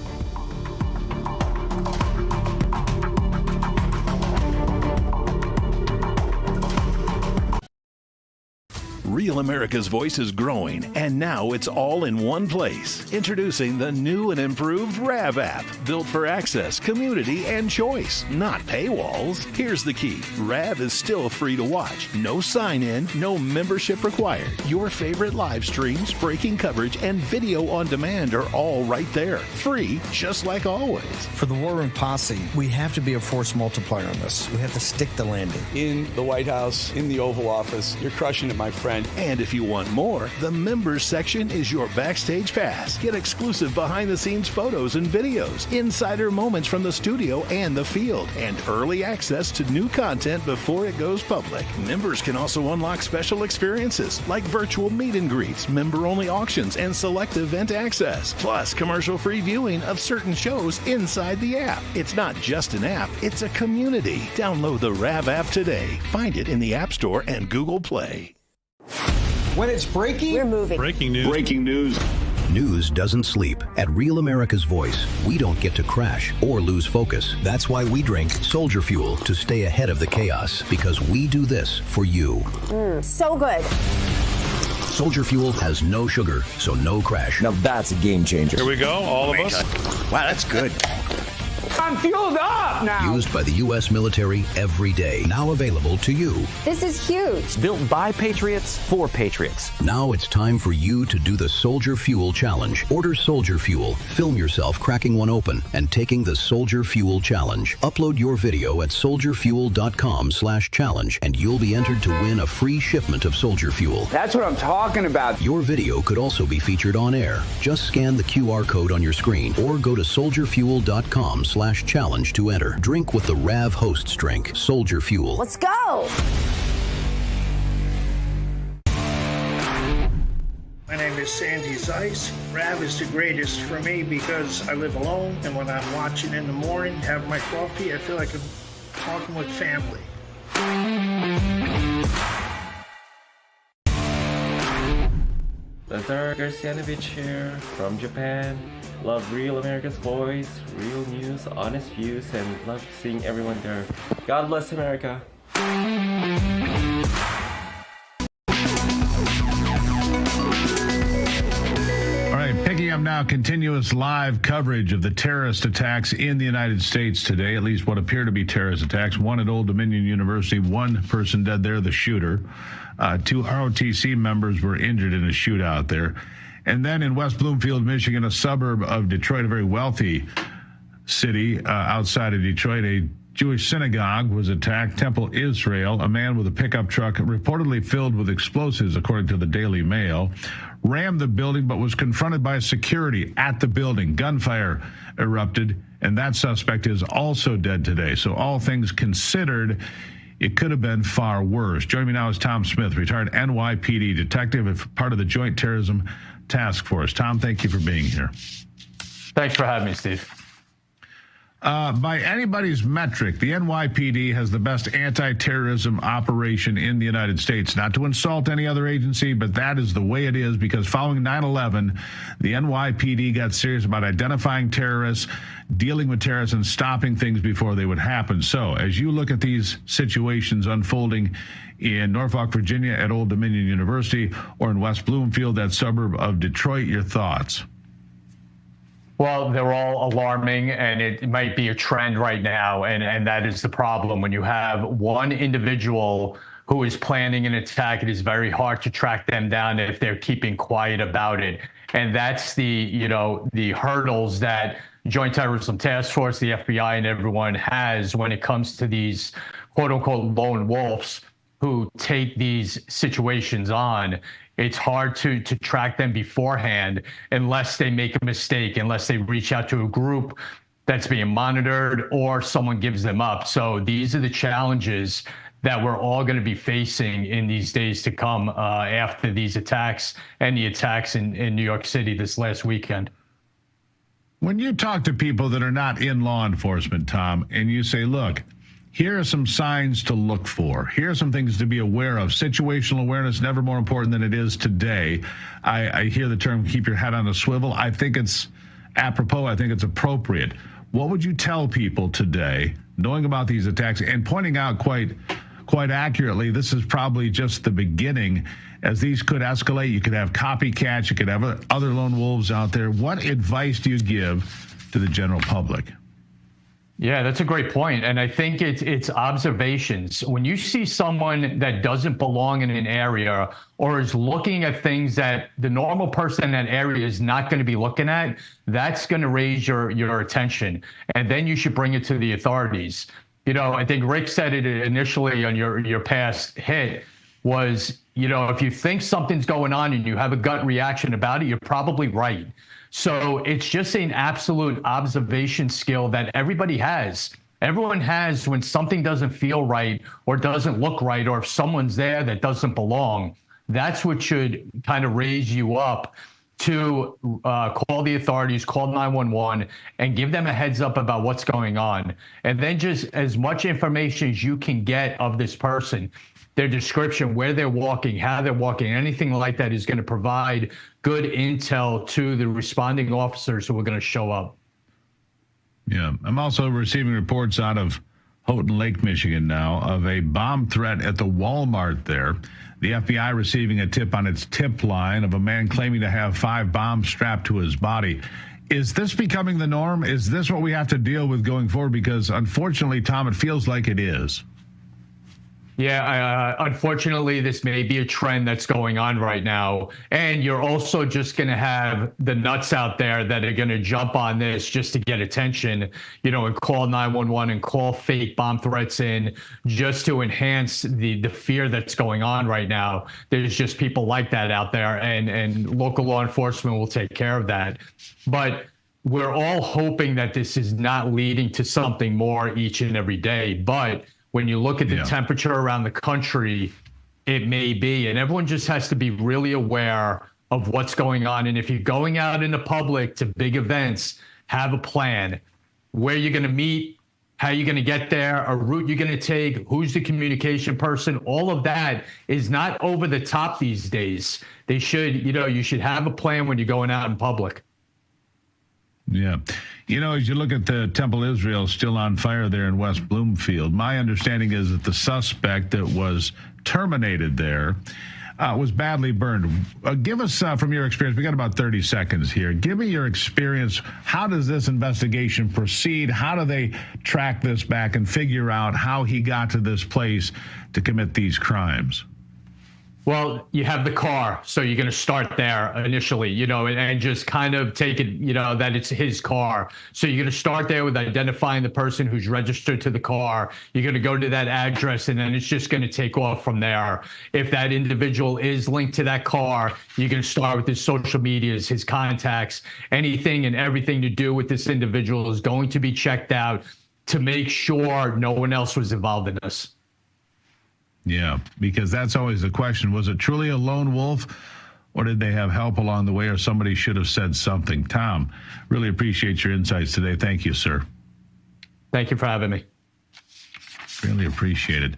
Real America's Voice is growing, and now it's all in one place. Introducing the new and improved RAV app, built for access, community, and choice, not paywalls. Here's the key. RAV is still free to watch. No sign-in, no membership required. Your favorite live streams, breaking coverage, and video on demand are all right there. Free, just like always. For the War Room Posse, we have to be a force multiplier on this. We have to stick the landing. In the White House, in the Oval Office, you're crushing it, my friend. And if you want more, the members section is your backstage pass. Get exclusive behind-the-scenes photos and videos, insider moments from the studio and the field, and early access to new content before it goes public. Members can also unlock special experiences like virtual meet and greets, member-only auctions, and select event access, plus commercial-free viewing of certain shows inside the app. It's not just an app, it's a community. Download the RAV app today. Find it in the App Store and Google Play. When it's breaking, we're moving. Breaking news. Breaking news. News doesn't sleep. At Real America's Voice, we don't get to crash or lose focus. That's why we drink Soldier Fuel to stay ahead of the chaos, because we do this for you. So good. Soldier Fuel has no sugar, so no crash. Now that's a game changer. Here we go, all of us. Wow, that's good. I'm fueled up now. Used by the U.S. military every day. Now available to you. This is huge. Built by patriots for patriots. Now it's time for you to do the Soldier Fuel Challenge. Order Soldier Fuel, film yourself cracking one open, and taking the Soldier Fuel Challenge. Upload your video at soldierfuel.com/challenge, and you'll be entered to win a free shipment of Soldier Fuel. That's what I'm talking about. Your video could also be featured on air. Just scan the QR code on your screen or go to soldierfuel.com/challenge to enter. Drink with the RAV hosts drink, Soldier Fuel. Let's go. My name is Sandy Zeiss. RAV is the greatest for me because I live alone, and when I'm watching in the morning, have my coffee, I feel like I'm talking with family. Lazar Garcianovich here from Japan. Love Real America's Voice, real news, honest views, and love seeing everyone there. God bless America. All right, picking up now continuous live coverage of the terrorist attacks in the United States today, at least what appear to be terrorist attacks. One at Old Dominion University, one person dead there, the shooter. 2 ROTC members were injured in a shootout there. And then in West Bloomfield, Michigan, a suburb of Detroit, a very wealthy city outside of Detroit, a Jewish synagogue was attacked. Temple Israel, a man with a pickup truck reportedly filled with explosives, according to the Daily Mail, rammed the building but was confronted by security at the building. Gunfire erupted, and that suspect is also dead today. So all things considered, it could have been far worse. Joining me now is Tom Smith, retired NYPD detective and part of the Joint Terrorism Task Force. Tom, thank you for being here. Thanks for having me, Steve. By anybody's metric, the NYPD has the best anti-terrorism operation in the United States. Not to insult any other agency, but that is the way it is, because following 9/11, the NYPD got serious about identifying terrorists, dealing with terrorists, and stopping things before they would happen. So as you look at these situations unfolding in Norfolk, Virginia at Old Dominion University, or in West Bloomfield, that suburb of Detroit, your thoughts? Well, they're all alarming, and it might be a trend right now, and that is the problem. When you have one individual who is planning an attack, it is very hard to track them down if they're keeping quiet about it. And that's the hurdles that Joint Terrorism Task Force, the FBI, and everyone has when it comes to these quote-unquote lone wolves who take these situations on. It's hard to track them beforehand unless they make a mistake, unless they reach out to a group that's being monitored or someone gives them up. So these are the challenges that we're all going to be facing in these days to come after these attacks and the attacks in New York City this last weekend. When you talk to people that are not in law enforcement, Tom, and you say, look, here are some signs to look for. Here are some things to be aware of. Situational awareness, never more important than it is today. I hear the term, keep your head on a swivel. I think it's apropos. I think it's appropriate. What would you tell people today, knowing about these attacks and pointing out quite quite accurately, this is probably just the beginning. As these could escalate, you could have copycats, you could have other lone wolves out there. What advice do you give to the general public? Yeah, that's a great point. And I think it's observations. When you see someone that doesn't belong in an area or is looking at things that the normal person in that area is not going to be looking at, that's going to raise your attention. And then you should bring it to the authorities. You know, I think Rick said it initially on your past hit was, you know, if you think something's going on and you have a gut reaction about it, you're probably right. So it's just an absolute observation skill that everybody has. Everyone has when something doesn't feel right or doesn't look right, or if someone's there that doesn't belong. That's what should kind of raise you up to call the authorities, call 911, and give them a heads up about what's going on. And then just as much information as you can get of this person, their description, where they're walking, how they're walking, anything like that is going to provide good intel to the responding officers who are going to show up. Yeah, I'm also receiving reports out of Houghton Lake, Michigan now of a bomb threat at the Walmart there. The FBI receiving a tip on its tip line of a man claiming to have 5 bombs strapped to his body. Is this becoming the norm? Is this what we have to deal with going forward? Because unfortunately, Tom, it feels like it is. Yeah, unfortunately, this may be a trend that's going on right now. And you're also just going to have the nuts out there that are going to jump on this just to get attention, you know, and call 911 and call fake bomb threats in just to enhance the fear that's going on right now. There's just people like that out there, and local law enforcement will take care of that. But we're all hoping that this is not leading to something more each and every day. But when you look at the temperature around the country, it may be. And everyone just has to be really aware of what's going on. And if you're going out in the public to big events, have a plan. Where you're going to meet, how you're going to get there, a route you're going to take, who's the communication person. All of that is not over the top these days. They should, you know, you should have a plan when you're going out in public. Yeah. You know, as you look at the Temple Israel still on fire there in West Bloomfield, my understanding is that the suspect that was terminated there was badly burned. Give us, from your experience, we got about 30 seconds here. Give me your experience. How does this investigation proceed? How do they track this back and figure out how he got to this place to commit these crimes? Well, you have the car, so you're going to start there initially, you know, and just kind of take it, you know, that it's his car. So you're going to start there with identifying the person who's registered to the car. You're going to go to that address, and then it's just going to take off from there. If that individual is linked to that car, you're going to start with his social medias, his contacts, anything and everything to do with this individual is going to be checked out to make sure no one else was involved in this. Yeah, because that's always the question. Was it truly a lone wolf, or did they have help along the way, or somebody should have said something? Tom, really appreciate your insights today. Thank you, sir. Thank you for having me. Really appreciate it.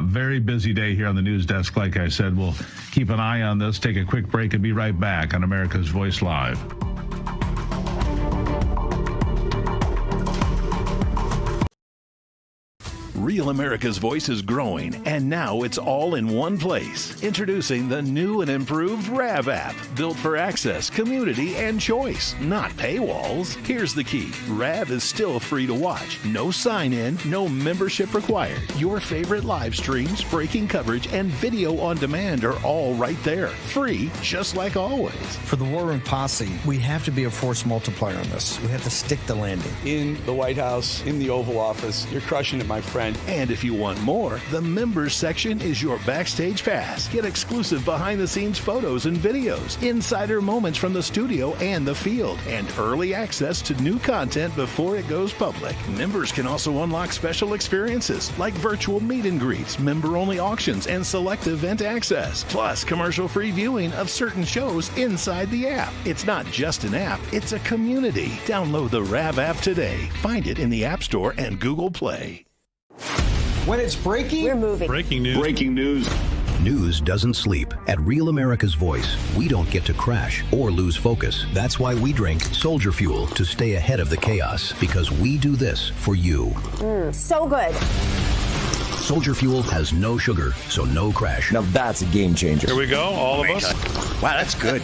Very busy day here on the news desk. Like I said, we'll keep an eye on this, take a quick break, and be right back on America's Voice Live. Real America's Voice is growing, and now it's all in one place. Introducing the new and improved RAV app, built for access, community, and choice, not paywalls. Here's the key. RAV is still free to watch. No sign-in, no membership required. Your favorite live streams, breaking coverage, and video on demand are all right there. Free, just like always. For the War Room Posse, we have to be a force multiplier on this. We have to stick the landing. In the White House, in the Oval Office, you're crushing it, my friend. And if you want more, the members section is your backstage pass. Get exclusive behind-the-scenes photos and videos, insider moments from the studio and the field, and early access to new content before it goes public. Members can also unlock special experiences like virtual meet and greets, member-only auctions, and select event access, plus commercial-free viewing of certain shows inside the app. It's not just an app, it's a community. Download the RAV app today. Find it in the App Store and Google Play. When it's breaking, we're moving. Breaking news. Breaking news. News doesn't sleep. At Real America's Voice, we don't get to crash or lose focus. That's why we drink Soldier Fuel to stay ahead of the chaos, because we do this for you. So good. Soldier Fuel has no sugar, so no crash. Now that's a game changer. Here we go, all of us. Wow, that's good.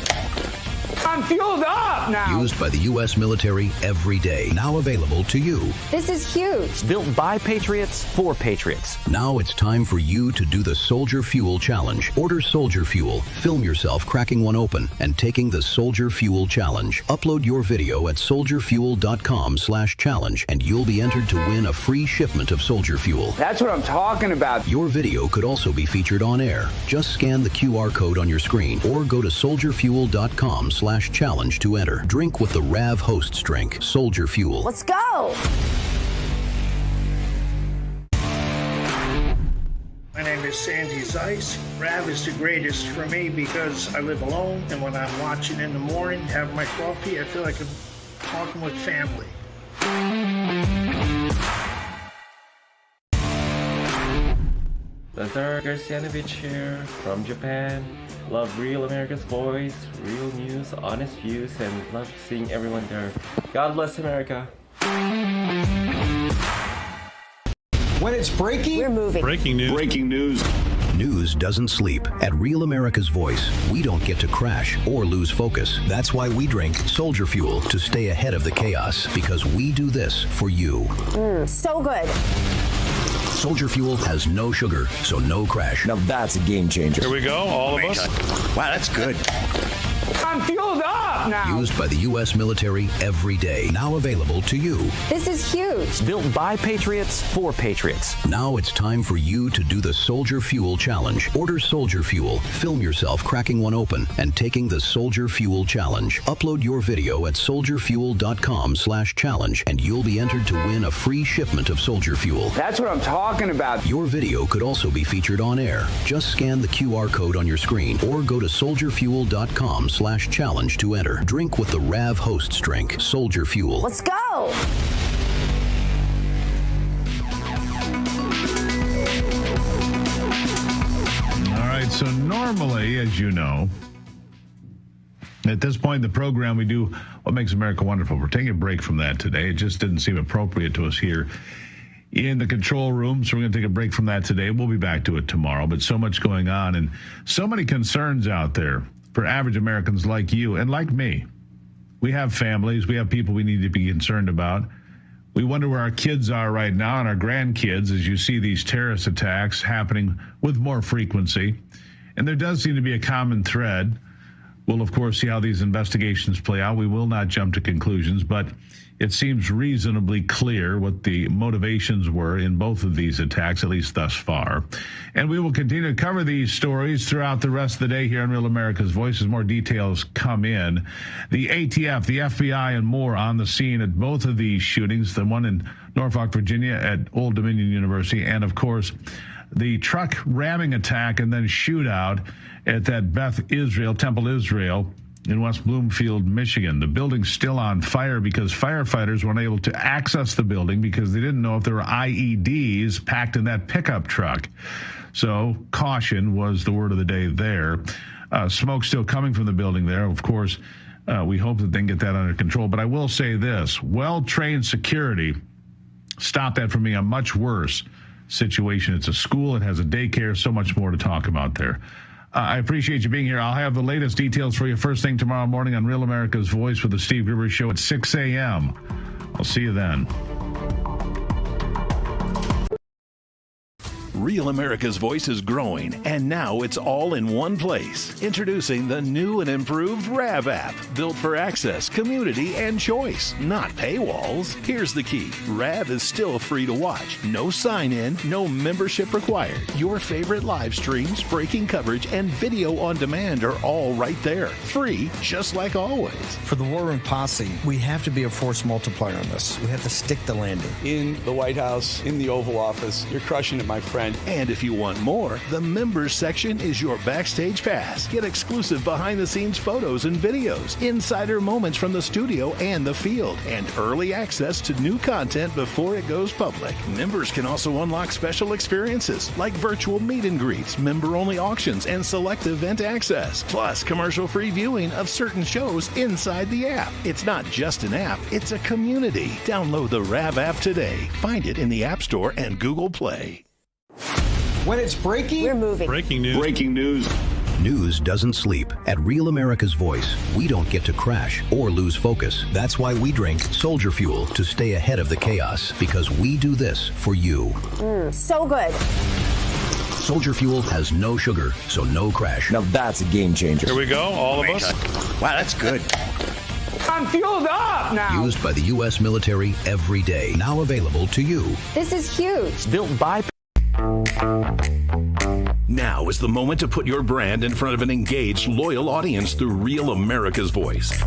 I'm fueled up now. Used by the U.S. military every day. Now available to you. This is huge. Built by patriots for patriots. Now it's time for you to do the Soldier Fuel Challenge. Order Soldier Fuel, film yourself cracking one open, and taking the Soldier Fuel Challenge. Upload your video at soldierfuel.com/challenge, and you'll be entered to win a free shipment of Soldier Fuel. That's what I'm talking about. Your video could also be featured on air. Just scan the QR code on your screen or go to soldierfuel.com/challenge to enter. Drink with the Rav Hosts drink, Soldier Fuel. Let's go. My name is Sandy Zeiss. Rav is the greatest for me because I live alone, and when I'm watching in the morning, have my coffee, I feel like I'm talking with family. Lazar Garcianovich here from Japan. Love Real America's Voice, real news, honest views, and love seeing everyone there. God bless America. When it's breaking, we're moving. Breaking news. Breaking news. News doesn't sleep. At Real America's Voice, we don't get to crash or lose focus. That's why we drink Soldier Fuel to stay ahead of the chaos, because we do this for you. So good. Soldier Fuel has no sugar, so no crash. Now that's a game changer. Here we go, all of us. Wow, that's good. I'm fueled up now. Used by the U.S. military every day. Now available to you. This is huge. Built by patriots for patriots. Now it's time for you to do the Soldier Fuel Challenge. Order Soldier Fuel, film yourself cracking one open, and taking the Soldier Fuel Challenge. Upload your video at soldierfuel.com/challenge, and you'll be entered to win a free shipment of Soldier Fuel. That's what I'm talking about. Your video could also be featured on air. Just scan the QR code on your screen or go to soldierfuel.com/challenge to enter. Drink with the Rav Hosts drink, Soldier Fuel. Let's go. All right, so normally, as you know, at this point in the program, we do What Makes America Wonderful. We're taking a break from that today. It just didn't seem appropriate to us here in the control room, so we're going to take a break from that today. We'll be back to it tomorrow, but so much going on and so many concerns out there for average Americans like you and like me. We have families. We have people we need to be concerned about. We wonder where our kids are right now and our grandkids as you see these terrorist attacks happening with more frequency. And there does seem to be a common thread. We'll, of course, see how these investigations play out. We will not jump to conclusions, but it seems reasonably clear what the motivations were in both of these attacks, at least thus far. And we will continue to cover these stories throughout the rest of the day here on Real America's Voice as more details come in. The ATF, the FBI, and more on the scene at both of these shootings, the one in Norfolk, Virginia at Old Dominion University, and, of course, the truck ramming attack and then shootout at that Temple Israel in West Bloomfield, Michigan. The building's still on fire because firefighters weren't able to access the building because they didn't know if there were IEDs packed in that pickup truck. So caution was the word of the day there. Smoke still coming from the building there. Of course, we hope that they can get that under control. But I will say this, well-trained security stopped that from being a much worse situation. It's a school, it has a daycare, so much more to talk about there. I appreciate you being here. I'll have the latest details for you first thing tomorrow morning on Real America's Voice with the Steve Gruber Show at 6 a.m. I'll see you then. Real America's Voice is growing, and now it's all in one place. Introducing the new and improved RAV app, built for access, community, and choice, not paywalls. Here's the key. RAV is still free to watch. No sign-in, no membership required. Your favorite live streams, breaking coverage, and video on demand are all right there. Free, just like always. For the War Room Posse, we have to be a force multiplier on this. We have to stick the landing. In the White House, in the Oval Office, you're crushing it, my friend. And if you want more, the members section is your backstage pass. Get exclusive behind-the-scenes photos and videos, insider moments from the studio and the field, and early access to new content before it goes public. Members can also unlock special experiences like virtual meet and greets, member-only auctions, and select event access, plus commercial-free viewing of certain shows inside the app. It's not just an app, it's a community. Download the RAV app today. Find it in the App Store and Google Play. When it's breaking, we're moving. Breaking news. Breaking news. News doesn't sleep. At Real America's Voice, we don't get to crash or lose focus. That's why we drink Soldier Fuel to stay ahead of the chaos, because we do this for you. So good. Soldier Fuel has no sugar, so no crash. Now that's a game changer. Here we go, all of us. Wow, that's good. I'm fueled up now. Used by the U.S. military every day. Now available to you. This is huge. Built by. Now is the moment to put your brand in front of an engaged, loyal audience through Real America's Voice.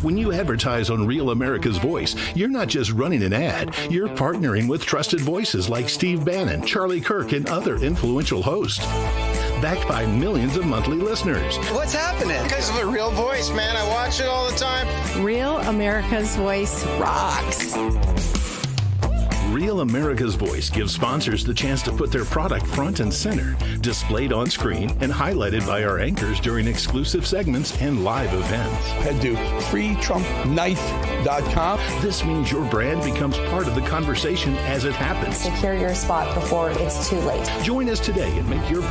When you advertise on Real America's Voice, you're not just running an ad, you're partnering with trusted voices like Steve Bannon, Charlie Kirk, and other influential hosts. Backed by millions of monthly listeners. What's happening? Because of a Real Voice, man. I watch it all the time. Real America's Voice rocks. Real America's Voice gives sponsors the chance to put their product front and center, displayed on screen and highlighted by our anchors during exclusive segments and live events. Head to freetrumpknife.com. This means your brand becomes part of the conversation as it happens. Secure your spot before it's too late. Join us today and make your brand